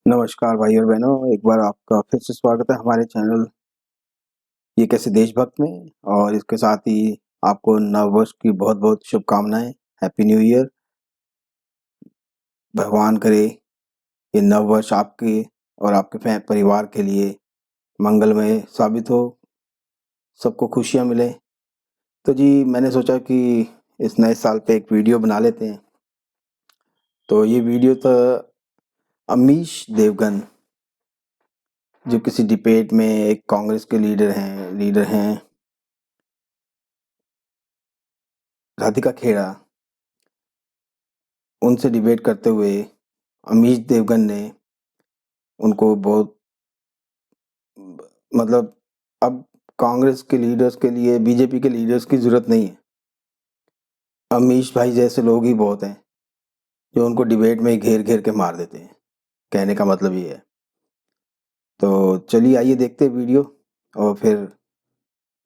नमस्कार भाई और बहनों, एक बार आपका फिर से स्वागत है हमारे चैनल ये कैसे देशभक्त में। और इसके साथ ही आपको नववर्ष की बहुत बहुत शुभकामनाएं। Happy new year. भगवान करे ये नववर्ष आपके और आपके परिवार के लिए मंगलमय साबित हो, सबको खुशियां मिले। तो जी मैंने सोचा कि इस नए साल पे एक वीडियो बना लेते हैं। तो ये वीडियो तो अमीश देवगन, जो किसी डिबेट में एक कांग्रेस के लीडर हैं राधिका खेड़ा, उनसे डिबेट करते हुए अमीश देवगन ने उनको बहुत मतलब अब कांग्रेस के लीडर्स के लिए बीजेपी के लीडर्स की ज़रूरत नहीं है। अमीश भाई जैसे लोग ही बहुत हैं जो उनको डिबेट में ही घेर घेर के मार देते हैं। कहने का मतलब ये है। तो चलिए आइए देखते हैं वीडियो और फिर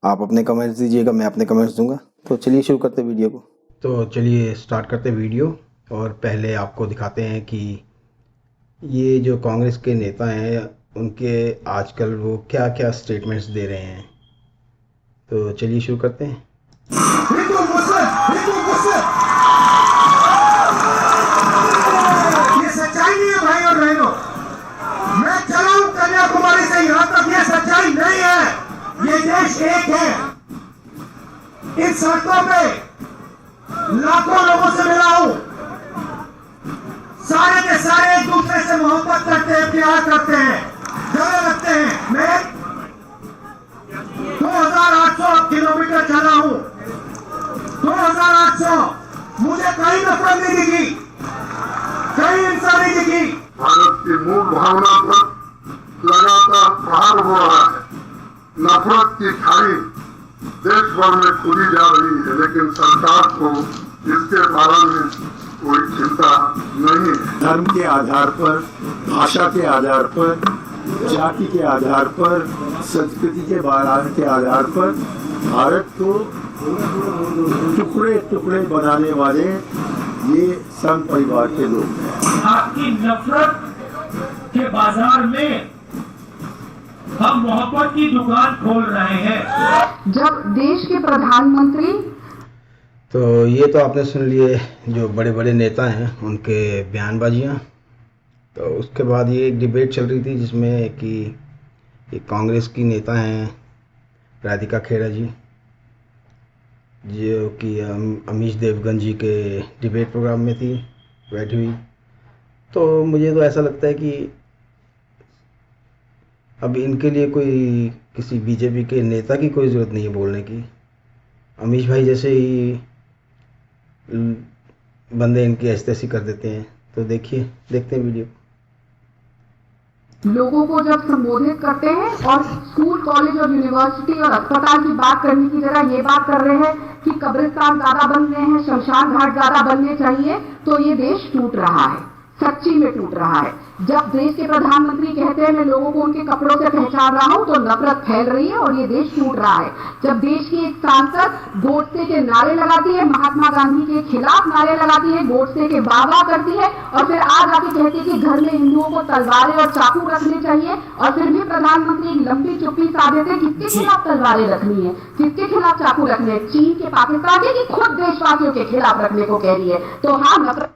आप अपने कमेंट्स दीजिएगा, मैं अपने कमेंट्स दूंगा। तो चलिए शुरू करते हैं वीडियो को। तो चलिए स्टार्ट करते हैं वीडियो। और पहले आपको दिखाते हैं कि ये जो कांग्रेस के नेता हैं उनके आजकल वो क्या क्या स्टेटमेंट्स दे रहे हैं। तो चलिए शुरू करते हैं। हिंदू मुस्लिम ये सच्चाई नहीं है भाई और बहनों। मैं चला हूं कन्याकुमारी से यहां तक, ये सच्चाई नहीं है। ये देश एक है। इन सड़कों पे लाखों लोगों से मिला हूं। सारे के सारे एक दूसरे से मोहब्बत करते हैं, प्यार करते हैं, झगड़े लगते हैं। मैं 2800 किलोमीटर चला हूं। 2800 मुझे कहीं नफरत नहीं दिखी, कहीं हिंसा नहीं दिखी। भारत की मूल भावना पर लगातार प्रहार हो रहा है। नफरत की खाई देश भर में खुली जा रही है, लेकिन सरकार को इसके बारे में कोई चिंता नहीं है। धर्म के आधार पर, भाषा के आधार पर, जाति के आधार पर, संस्कृति के आधार पर भारत को टुकड़े टुकड़े बनाने वाले ये संघ परिवार के लोग हैं। आपकी नफरत के बाजार में हम मोहब्बत की दुकान खोल रहे हैं। जब देश के प्रधानमंत्री, तो ये तो आपने सुन लिए जो बड़े बड़े नेता हैं उनके बयानबाजियाँ। तो उसके बाद ये एक डिबेट चल रही थी जिसमें कि एक कांग्रेस की नेता हैं राधिका खेड़ा जी, जो कि अमीश देवगन जी के डिबेट प्रोग्राम में थी बैठी हुई। तो मुझे तो ऐसा लगता है कि अब इनके लिए कोई किसी बीजेपी के नेता की कोई ज़रूरत नहीं है बोलने की। अमीश भाई जैसे ही बंदे इनकी ऐसी कर देते हैं। तो देखते हैं वीडियो। लोगों को जब संबोधित करते हैं और स्कूल, कॉलेज और यूनिवर्सिटी और अस्पताल की बात करने की जगह ये बात कर रहे हैं कि कब्रिस्तान ज्यादा बन रहे हैं, शमशान घाट ज्यादा बनने चाहिए, तो ये देश टूट रहा है, सच्ची में टूट रहा है। जब देश के प्रधानमंत्री कहते हैं मैं लोगों को उनके कपड़ों से पहचान रहा हूं, तो नफरत फैल रही है और ये देश टूट रहा है। जब देश की एक सांसद गोडसे के नारे लगाती है, महात्मा गांधी के खिलाफ नारे लगाती है, गोडसे के वाह करती है, और फिर आज आके कहती है कि घर में हिंदुओं को तलवारें और चाकू रखने चाहिए, और फिर भी प्रधानमंत्री एक लंबी चुप्पी साध देते। किसके खिलाफ तलवारें रखनी है, किसके खिलाफ चाकू रखने हैं? चीन के, पाकिस्तान के, कि खुद देशवासियों के खिलाफ रखने को कह रही है? तो हाँ, नफरत।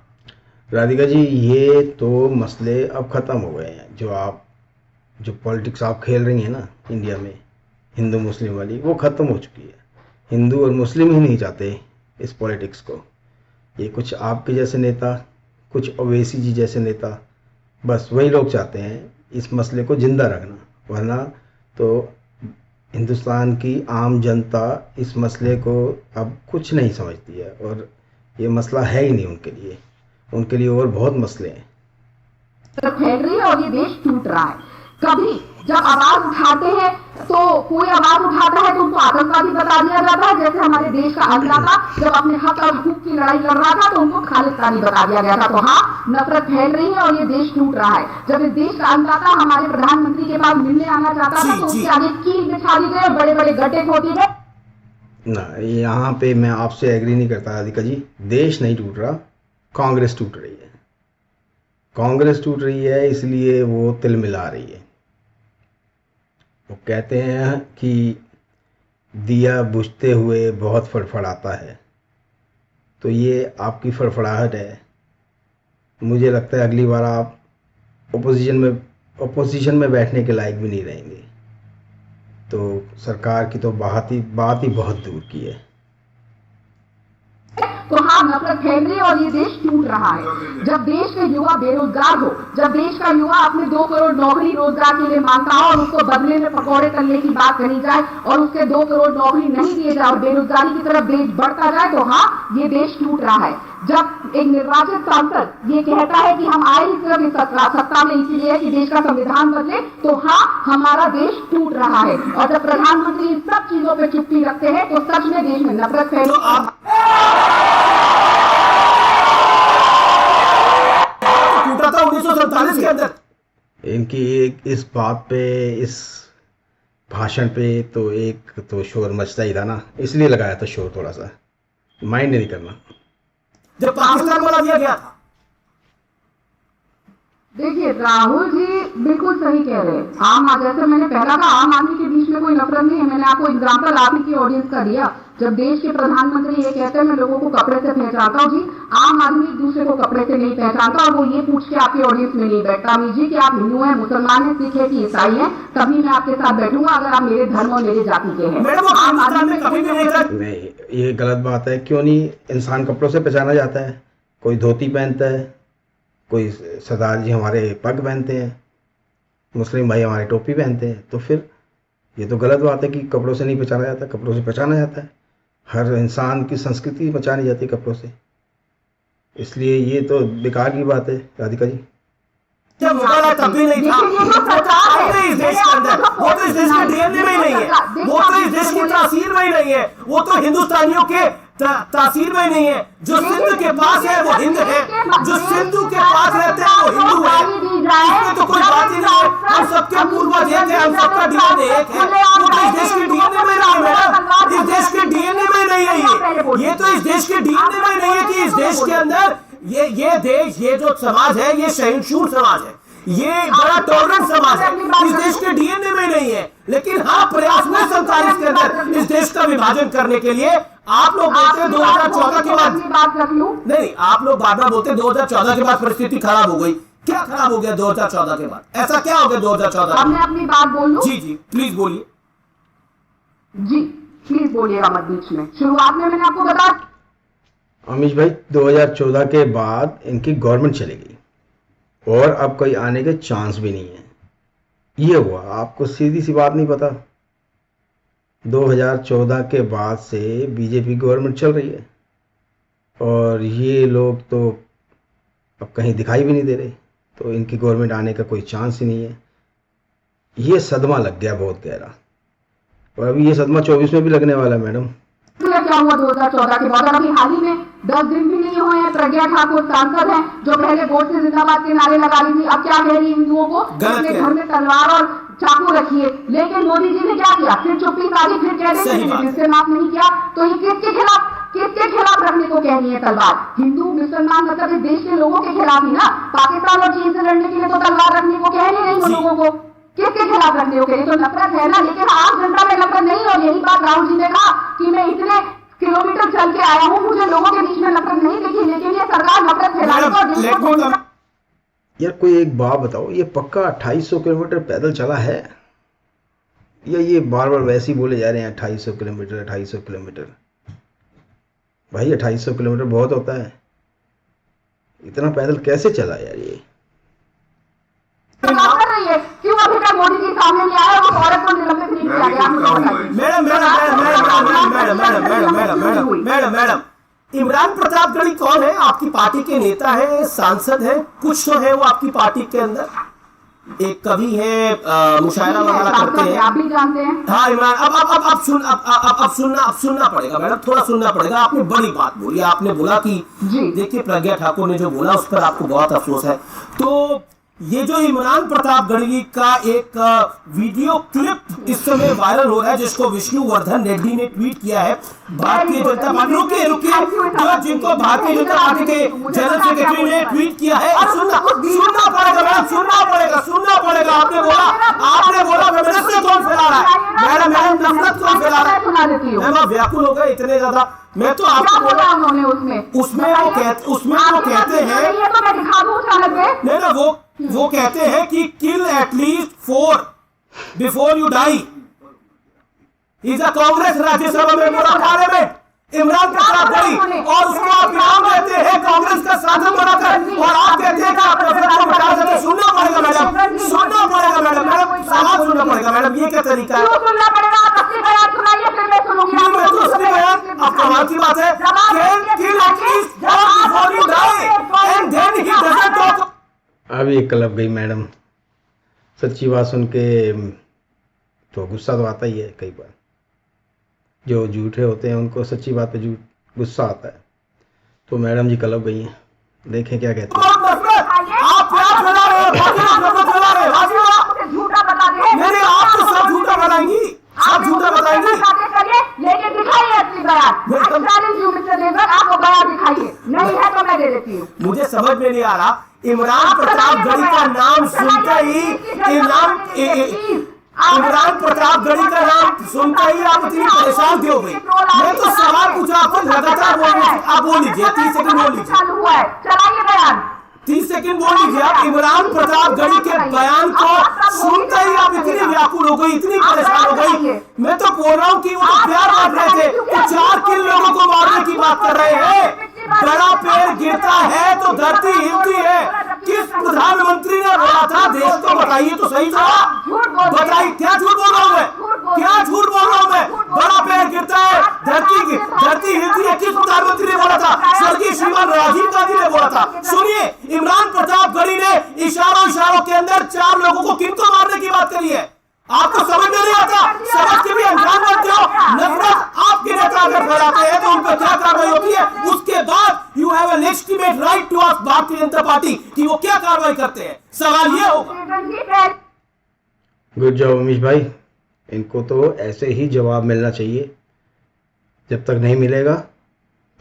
राधिका जी, ये तो मसले अब ख़त्म हो गए हैं। जो पॉलिटिक्स आप खेल रही हैं ना इंडिया में, हिंदू मुस्लिम वाली, वो ख़त्म हो चुकी है। हिंदू और मुस्लिम ही नहीं चाहते इस पॉलिटिक्स को। ये कुछ आपके जैसे नेता, कुछ ओवैसी जी जैसे नेता, बस वही लोग चाहते हैं इस मसले को ज़िंदा रखना। वरना तो हिंदुस्तान की आम जनता इस मसले को अब कुछ नहीं समझती है, और ये मसला है ही नहीं उनके लिए। उनके लिए और बहुत मसले हैं। फैल रही है और ये देश टूट रहा है। कभी जब आवाज उठाते हैं तो कोई आवाज उठाता है तो उनको आतंकवादी बता दिया जाता है। जैसे हमारे देश का अन्नदाता जब अपने हक और हकूक की लड़ाई लड़ रहा था तो उनको खालिस्तानी बता दिया गया था। तो हाँ, नफरत फैल रही है और ये देश टूट रहा है। जब इस देश का अन्नदाता हमारे प्रधानमंत्री के पास मिलने आना चाहता था तो उसके आगे कील बिछा दी गई, बड़े बड़े गड्ढे खोदी गए। ना, यहाँ पे मैं आपसे एग्री नहीं करता राधिका जी। देश नहीं टूट रहा, कांग्रेस टूट रही है। कांग्रेस टूट रही है इसलिए वो तिल मिला रही है। वो कहते हैं कि दिया बुझते हुए बहुत फड़फड़ाता है, तो ये आपकी फड़फड़ाहट है। मुझे लगता है अगली बार आप ओपोजिशन में बैठने के लायक भी नहीं रहेंगे। तो सरकार की तो बात ही बहुत दूर की है। तो हाँ, नफरत फैल रही है और ये देश टूट रहा है। जब देश के युवा बेरोजगार हो, जब देश का युवा अपने 2 करोड़ नौकरी रोजगार के लिए मांगता हो और उसको बदले में पकौड़े तलने की बात कही जाए और उसके 2 करोड़ नौकरी नहीं दिए जाए और बेरोजगारी की तरफ देश बढ़ता जाए, तो हाँ, ये देश टूट रहा है। जब एक निर्वाचित सांसद ये कहता है कि हम आए ही सिर्फ इस सत्ता में इसीलिए कि देश का संविधान बदले, तो हाँ, हमारा देश टूट रहा है। और जब प्रधानमंत्री इन सब चीजों पर चुप्पी रखते हैं तो सच में देश में नफरत फैली। टूटा था 1947 के अंदर। इनकी एक इस बात पे, इस भाषण पे तो शोर मचता ही था ना, इसलिए लगाया था शोर। थोड़ा सा माइंड नहीं करना। जब पाकिस्तान बना दिया गया था, देखिए राहुल जी बिल्कुल सही कह रहे हैं। जैसे मैंने पहला कहा, आम आदमी के बीच में कोई नफरत नहीं है। मैंने आपको एग्जांपल आप ही की ऑडियंस का दिया। जब देश के प्रधानमंत्री ये कहते हैं मैं लोगों को कपड़े से पहचानता हूँ, जी आम आदमी एक दूसरे को कपड़े से नहीं पहचानता और वो ये पूछ के आपकी ऑडियंस में नहीं बैठता अमीर जी कि आप हिंदू हैं, मुसलमान हैं, सिख है कि ईसाई हैं, तभी मैं आपके साथ बैठूंगा अगर आप मेरे धर्म और मेरे जाति के हैं। आम आदमी में कभी भी नहीं, ये गलत बात है। क्यों नहीं? इंसान कपड़ों से पहचाना जाता है। कोई धोती पहनता है, कोई सरदार जी हमारे पग पहनते हैं, मुस्लिम भाई हमारे टोपी पहनते हैं। तो फिर ये तो गलत बात है कि कपड़ों से नहीं पहचाना जाता। कपड़ों से पहचाना जाता है। हर इंसान की संस्कृति पहचानी जाती है कपड़ों से। इसलिए ये तो बेकार की बात है राधिका जी। जब मोबाइल है तब भी नहीं था। नहीं इस देश के अंदर, वो तो इस देश के डीएनए में ही नहीं है, वो तो इस देश की तासीर में ही नहीं है, वो तो हिंदुस्तानियों के तासीर में नहीं है। जो सिंध के पास है वो हिंद है, जो सिंधु के पास रहते हैं वो हिंदू है। इसमें तो कोई बात ही नहीं है। हम सबके पूर्वज एक है, हम सबका डीएनए एक है। वो तो इस देश के डीएनए में नहीं है मैडम, इस देश के डीएनए में नहीं है ये तो इस देश के डीएनए में नहीं है कि इस देश के अंदर ये देश, ये जो समाज है ये सहिष्णु समाज है, ये बड़ा टॉलरेंट समाज है। इस देश के डीएनए में नहीं है। लेकिन हाँ, प्रयास हुए 47 के अंदर इस देश का विभाजन करने के लिए। आप लोग बोलते हैं 2014 के बाद, नहीं आप लोग बार बार बोलते हैं 2014 के बाद परिस्थिति खराब हो गई। क्या खराब हो गया 2014 के बाद? ऐसा क्या हो गया 2014? अब मैं अपनी बात बोलूं? जी जी प्लीज बोलिए। जी प्लीज बोलिएगा मत बीच में। शुरुआत में मैंने आपको बताया अमीश भाई, 2014 के बाद इनकी गवर्नमेंट चली गई और अब कोई आने के चांस भी नहीं है। ये हुआ। आपको सीधी सी बात नहीं पता? 2014 के बाद से बीजेपी गवर्नमेंट चल रही है और ये लोग तो अब कहीं दिखाई भी नहीं दे रहे। तो इनकी गवर्नमेंट आने का कोई चांस ही नहीं है। ये सदमा लग गया बहुत गहरा, और अभी ये सदमा 24 में भी लगने वाला है मैडम। क्या हुआ 2014 के बाद? अभी हाल ही में 10 दिन भी नहीं हुए हैं। प्रज्ञा ठाकुर सांसद हैं जो पहले वोट से जिंदाबाद के नारे लगा रही थी, अब क्या कह रही है हिंदुओं को अपने घर में तलवार और चाकू रखिए। लेकिन मोदी जी ने क्या किया? फिर चुप्पी साधी, फिर कह रहे हैं जिससे माफ नहीं किया। तो ये किसके खिलाफ रखने को कह रही है तलवार? हिंदू मुसलमान मतलब इस देश के लोगों के खिलाफ ही ना। पाकिस्तान और चीन से लड़ने के लिए तो तलवार रखने को कह रही नहीं लोगों को। किसके खिलाफ रखने को कह रही? तो नफरत है ना। लेकिन आम जनता में नफरत नहीं। और यही बात राहुल जी ने कहा कि मैं इतने किलोमीटर चल के आया हूँ, मुझे लोगों के बीच में नफरत नहीं दिखी, लेकिन ये सरकार नफरत फैलाएगी। यार कोई एक बात बताओ, ये पक्का 2800 किलोमीटर पैदल चला है या ये बार बार वैसे ही बोले जा रहे हैं 2800 किलोमीटर 2800 किलोमीटर? भाई 2800 किलोमीटर बहुत होता है। इतना पैदल कैसे चला यार ये? क्यों अभी तक मोदी जी सामने नहीं आया और औरत को निलंबित नहीं किया गया? मैडम इमरान प्रतापगढ़ी कौन है? आपकी पार्टी के नेता है, सांसद है, कुछ तो है वो आपकी पार्टी के अंदर। एक कवि है, मुशायरा वगैरह करते हैं, आप भी जानते हैं। हाँ इमरान, अब सुनना पड़ेगा मैडम, थोड़ा सुनना पड़ेगा। आपने बड़ी बात बोली, आपने बोला कि देखिए प्रज्ञा ठाकुर ने जो बोला उस पर आपको बहुत अफसोस है। तो ये जो इमरान प्रतापगढ़ी का एक वीडियो क्लिप इस समय वायरल हो रहा है, जिसको विष्णुवर्धन रेड्डी ने ट्वीट किया है, भारतीय जनता पार्टी जो जिनको भारतीय जनता पार्टी के जनरल सेक्रेटरी ने ट्वीट किया है, सुनना पड़ेगा मैडम, सुनना पड़ेगा। आपने बोला फेमिनिस्ट कौन फैला रहा है मैडम, नफरत कौन फैला रहा है मैम? आप व्याकुल हो गए इतने ज्यादा। मैं तो आपको बोला उसमें वो कहते हैं नहीं ना, वो कहते हैं कि kill at least 4 before you die. Is a Congress Rajya Sabha में पार्लियामेंट इमरान प्रतापगढ़ी, और उसको आप इनाम देते हैं कांग्रेस का साधन बनाकर, और आप कहते हैं कि आप नफरत को मिटा सकते। सुनना पड़ेगा मैडम, सवाल सुनना पड़ेगा मैडम, ये क्या तरीका है? अब कमाल की बात है, अब ये क्लब गई मैडम। सच्ची बात सुन के तो गुस्सा तो आता ही है। कई बार जो झूठे होते हैं उनको सच्ची बात पे गुस्सा आता है। तो मैडम जी क्लब गई हैं, देखें क्या कहते हैं। आप झूठा बताएंगी, लेकिन दिखाइए अपनी बयान। आपको बयान दिखाइए, नहीं है तो मैं दे देती हूँ। मुझे समझ में नहीं आ रहा, इमरान प्रतापगढ़ी का नाम सुनते ही इमरान प्रतापगढ़ी का नाम सुनते ही आप इतनी परेशान क्यों हुई? मैं तो सवाल पूछा आपको, लगातार बोल लीजिए 30 सेकंड बोल लीजिए, चलाइए बयान, 30 सेकंड बोल लीजिए। आप इमरान प्रतापगढ़ी के बयान को सुनते ही आप इतनी व्याकुल हो गई, इतनी परेशान हो गई। मैं तो बोल रहा हूँ कि वो तो प्यार बांट रहे थे, तो 4 किल लोगों को मारने की बात कर रहे हैं। बड़ा पेड़ गिरता है तो धरती हिलती है। किस प्रधानमंत्री ने बोला था? देश को बताइए तो सही था, बताइए। क्या झूठ बोल रहा हूँ मैं? बड़ा पेड़ गिरता है धरती हिलती है। किस प्रधानमंत्री ने बोला था? स्वर्गीय श्रीमान राजीव गांधी ने बोला था। सुनिए, इमरान प्रतापगढ़ी ने इशारों के अंदर 4 लोगों को किनको मारने की बात करी है। आपको समझ में नहीं आता? समझ के भी अनजान बनते हो। नफरत आपके नेता अगर फैलाते हैं तो उन पर क्या कार्रवाई होती है, उसके बाद you have an legitimate right to ask Bharatiya Janata party कि वो क्या कार्रवाई करते हैं। सवाल ये होगा। गुड जॉब अमीश भाई, इनको तो ऐसे ही जवाब मिलना चाहिए। जब तक नहीं मिलेगा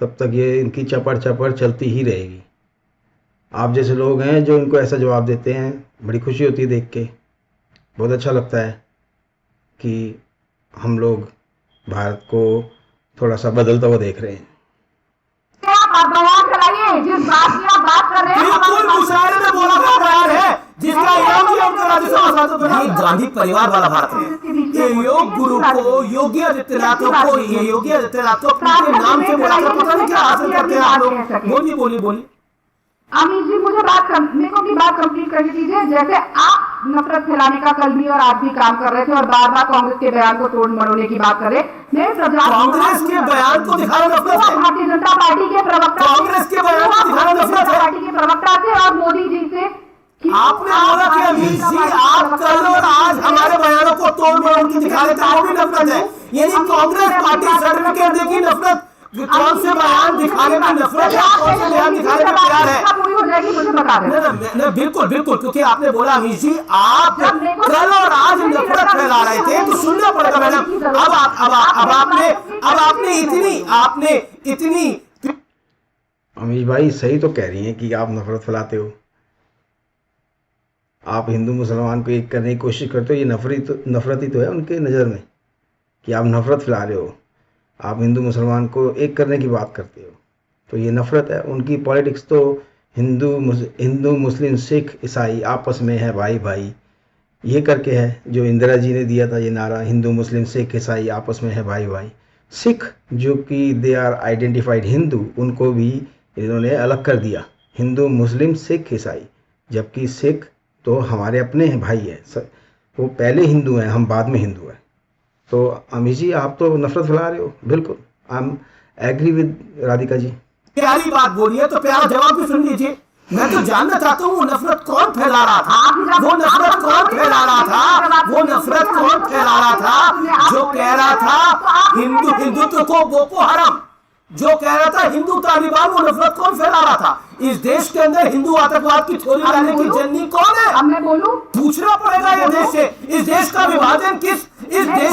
तब तक ये इनकी चपड़ चलती ही रहेगी। आप जैसे लोग हैं जो इनको ऐसा जवाब देते हैं, बड़ी खुशी होती है देख के। बहुत अच्छा लगता है कि हम लोग भारत को थोड़ा सा बदलता हुआ देख रहे हैं। जिस बात की आप बात कर रहे हैं, बिल्कुल मुशायरे में बोला गया बयान है, जिसका इनाम दिया उनका राज्यसभा सांसद बना। गांधी परिवार वाला भारत है। ये योग गुरु को, योगी आदित्यनाथ को अपने नाम से बोला था। पता नहीं क्या हासिल करते हैं आप लोग। बोलिए। अमीश जी, मुझे मेरे को भी बात कंप्लीट करनी दीजिए। जैसे आप नफरत फैलाने का कल भी और आज भी काम कर रहे थे और बार कांग्रेस के बयान को तोड़ मरोड़ने की बात कर रहे। कांग्रेस के बयान को दिखाना नफरत है। भारतीय जनता पार्टी के प्रवक्ता, कांग्रेस के बयान को दिखाना नफरत है। पार्टी के प्रवक्ता थे और मोदी जी से आपने बोला कि अमीश जी आप कल और आज हमारे बयानों को तोड़ मरोड़ के दिखा रहे थे, वो भी नफरत है। यानी कांग्रेस पार्टी सर्टिफिकेट देखी नफरत, कौन से बयान दिखाने में नफरत है, कौन से बयान दिखाने में प्यार है। बिल्कुल, क्योंकि आपने बोला अमीश जी आप कल और आज नफरत फैला रहे थे, तो सुनना पड़ेगा मैडम। अब आपने इतनी अमीश भाई सही तो कह रही हैं कि आप नफरत फैलाते हो। आप हिंदू मुसलमान को एक करने की कोशिश करते हो, ये नफरत ही तो है उनके नज़र में कि आप नफरत फैला रहे हो। आप हिंदू मुसलमान को एक करने की बात करते हो, तो ये नफरत है। उनकी पॉलिटिक्स तो हिंदू मुस्लिम सिख ईसाई आपस में है भाई, ये करके है। जो इंदिरा जी ने दिया था ये नारा, हिंदू मुस्लिम सिख ईसाई आपस में है भाई। सिख जो कि दे आर आइडेंटिफाइड हिंदू, उनको भी इन्होंने अलग कर दिया, हिंदू मुस्लिम सिख ईसाई। जबकि सिख तो हमारे अपने हैं, भाई है, वो पहले हिंदू हैं, हम बाद में हिंदू हैं। तो अमीश जी आप तो नफरत फैला रहे हो। बिल्कुल, I am agree with Radhika ji. प्यारी बात बोली है तो प्यारा जवाब भी सुन लीजिए। मैं तो जानना चाहता हूँ नफरत कौन फैला रहा था, वो नफरत कौन फैला रहा था जो कह रहा था हिंदुत्व को बोको हराम, जो कह रहा था हिंदू तालिबान, वो नफरत कौन फैला रहा था? इस देश के अंदर हिंदू आतंकवाद की थ्योरी लाने की जननी कौन है? अब मैं बोलूं? पूछना पड़ेगा ये देश से। इस देश का विभाजन किस इस देश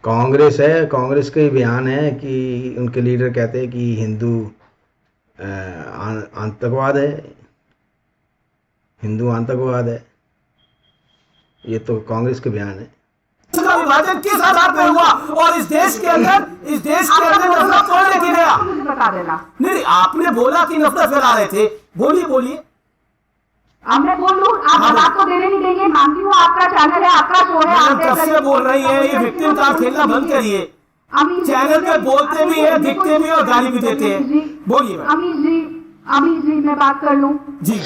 कांग्रेस है, कांग्रेस के बयान है कि उनके लीडर कहते हैं कि हिंदू आतंकवाद है, हिंदू आतंकवाद है। ये तो कांग्रेस के बयान है। का विभाजन किस आधार पर हुआ और इस देश के अंदर नफरत कौन लेके गया? मुझे बता देना। नहीं, आपने बोला कि नफरत फैला रहे थे, बोलिए। अब मैं बोलूं? आप जवाब तो देने नहीं देंगे। मानती हूँ आपका चैनल है, आपका शो है, आप कब से बोल रही है? ये विक्टिम कार्ड खेलना बंद करिए। चैनल पे बोलते भी है, दिखते भी और गाली भी देते हैं। बोलिए अमीश जी मैं बात कर लूं? जी।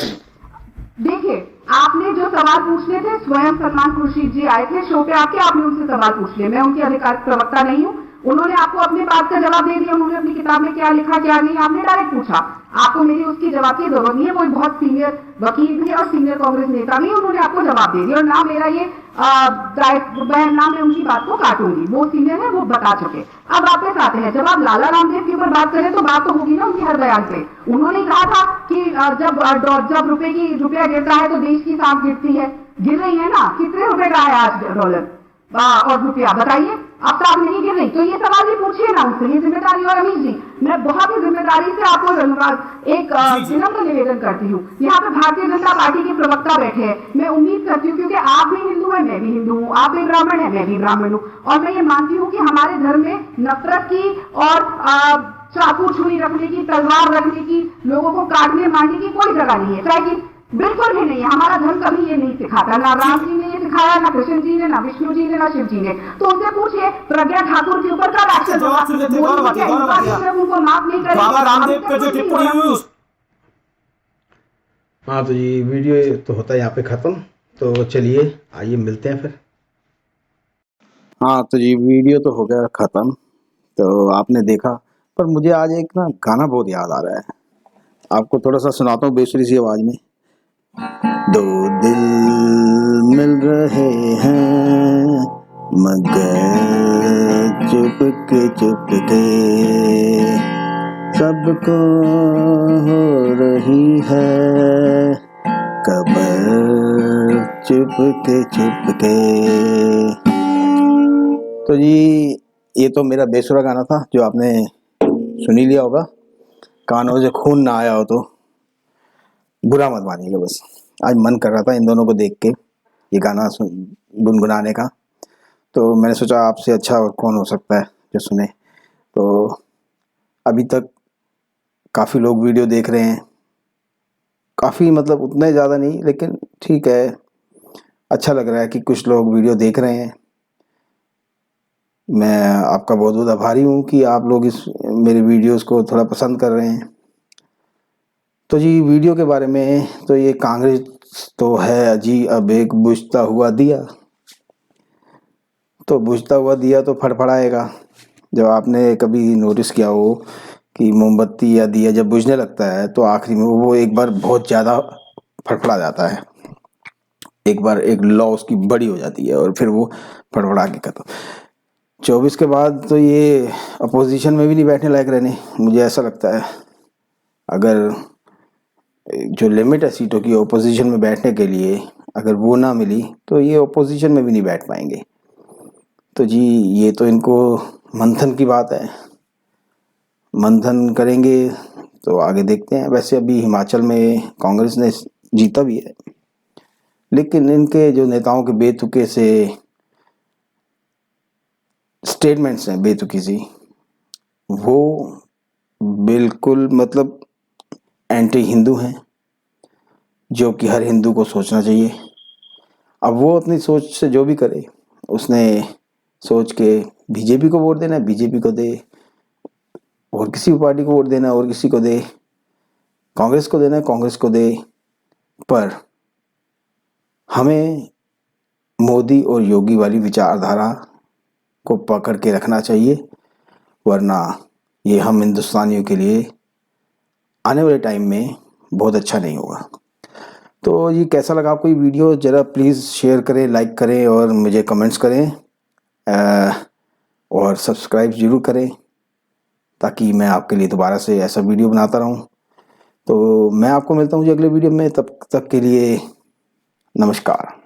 देखिए, आपने जो सवाल पूछने थे, स्वयं सलमान खुर्शीद जी आए थे शो पे आके, आपने उनसे सवाल पूछ लिए। मैं उनकी अधिकारिक प्रवक्ता नहीं हूँ। उन्होंने आपको अपनी बात का जवाब दे दिया। उन्होंने अपनी किताब में क्या लिखा क्या नहीं, आपने डायरेक्ट पूछा। आपको मेरी उसकी जवाब की जरूरत नहीं है। वो बहुत सीनियर वकील भी और सीनियर कांग्रेस नेता भी, उन्होंने आपको जवाब दे दिया। और ना मेरा ये ना मैं उनकी बात को काटूंगी। वो सीनियर है, वो बता चुके। अब वापस आते हैं, जब आप लाला रामदेव के ऊपर बात करें तो बात तो होगी ना उनकी हर बयान पे। उन्होंने कहा था कि जब रुपया गिरता है तो देश की सांस गिरती है। गिर रही है ना? कितने रुपए का है आज डॉलर और रुपया? बताइए। अब तो आप नहीं गिर रही, तो ये सवाल भी पूछिए ना उनसे। ये जिम्मेदारी। और अमीश जी, मैं बहुत ही जिम्मेदारी से आपको एक विनम्र निवेदन करती हूँ। यहाँ पे भारतीय जनता पार्टी के प्रवक्ता बैठे हैं। मैं उम्मीद करती हूँ, क्योंकि आप भी हिंदू हैं, मैं भी हिंदू हूँ, आप भी ब्राह्मण हैं, मैं भी ब्राह्मण हूँ, और मैं ये मानती हूँ कि हमारे धर्म में नफरत की और चाकू छुरी रखने की, तलवार रखने की, लोगों को काटने मारने की कोई जगह नहीं है। चाहे कि बिल्कुल भी नहीं है। हमारा धर्म कभी ये नहीं सिखाता। ना राम जी ने ये सिखाया, ना कृष्ण जी ने, ना विष्णु जी ने, ना शिव जी ने। तो उनसे पूछिए प्रज्ञा ठाकुर के ऊपर कब एक्शन हुआ? उनको माफ नहीं करेंगे। बाबा रामदेव पे जो टिप्पणी हुई उस हाँ, तो ये वीडियो तो होता है यहाँ पे ख़त्म। तो चलिए आइए मिलते हैं फिर। हाँ, तो ये वीडियो तो हो गया ख़त्म। तो आपने देखा, पर मुझे आज एक ना गाना बहुत याद आ रहा है। आपको थोड़ा सा सुनाता हूँ बेसुरी सी आवाज़ में। दो दिल मिल रहे हैं मगर चुपके सबको हो रही है कबर चुपके। तो जी ये तो मेरा बेसुरा गाना था जो आपने सुनी लिया होगा। कानों से खून ना आया हो तो बुरा मत मानिएगा। बस आज मन कर रहा था इन दोनों को देख के ये गाना गुनगुनाने का, तो मैंने सोचा आपसे अच्छा और कौन हो सकता है जो सुने। तो अभी तक काफ़ी लोग वीडियो देख रहे हैं, काफ़ी मतलब उतने ज़्यादा नहीं, लेकिन ठीक है, अच्छा लग रहा है कि कुछ लोग वीडियो देख रहे हैं। मैं आपका बहुत बहुत आभारी हूँ कि आप लोग इस मेरे वीडियोस को थोड़ा पसंद कर रहे हैं। तो जी वीडियो के बारे में, तो ये कांग्रेस तो है जी अब एक बुझता हुआ दिया, तो बुझता हुआ दिया तो फड़फड़ाएगा। जब आपने कभी नोटिस किया हो कि मोमबत्ती या दिया जब बुझने लगता है तो आखिरी में वो एक बार बहुत ज़्यादा फड़फड़ा जाता है, एक बार एक लौ उसकी बड़ी हो जाती है और फिर वो फड़फड़ा के खत्म। 24 के बाद तो ये अपोजिशन में भी नहीं बैठने लायक रहने, मुझे ऐसा लगता है। अगर जो लिमिट है सीटों की ओपोजिशन में बैठने के लिए, अगर वो ना मिली तो ये ओपोजिशन में भी नहीं बैठ पाएंगे। तो जी ये तो इनको मंथन की बात है, मंथन करेंगे तो आगे देखते हैं। वैसे अभी हिमाचल में कांग्रेस ने जीता भी है, लेकिन इनके जो नेताओं के बेतुके से स्टेटमेंट्स हैं, बेतुकी सी, वो बिल्कुल मतलब एंटी हिंदू हैं, जो कि हर हिंदू को सोचना चाहिए। अब वो अपनी सोच से जो भी करे, उसने सोच के बीजेपी को वोट देना है बीजेपी को दे, और किसी भी पार्टी को वोट देना है और किसी को दे, कांग्रेस को देना है कांग्रेस को दे, पर हमें मोदी और योगी वाली विचारधारा को पकड़ के रखना चाहिए, वरना ये हम हिंदुस्तानियों के लिए आने वाले टाइम में बहुत अच्छा नहीं होगा। तो ये कैसा लगा आपको ये वीडियो, ज़रा प्लीज़ शेयर करें, लाइक करें और मुझे कमेंट्स करें और सब्सक्राइब ज़रूर करें। ताकि मैं आपके लिए दोबारा से ऐसा वीडियो बनाता रहूं। तो मैं आपको मिलता हूं जी अगले वीडियो में, तब तक के लिए नमस्कार।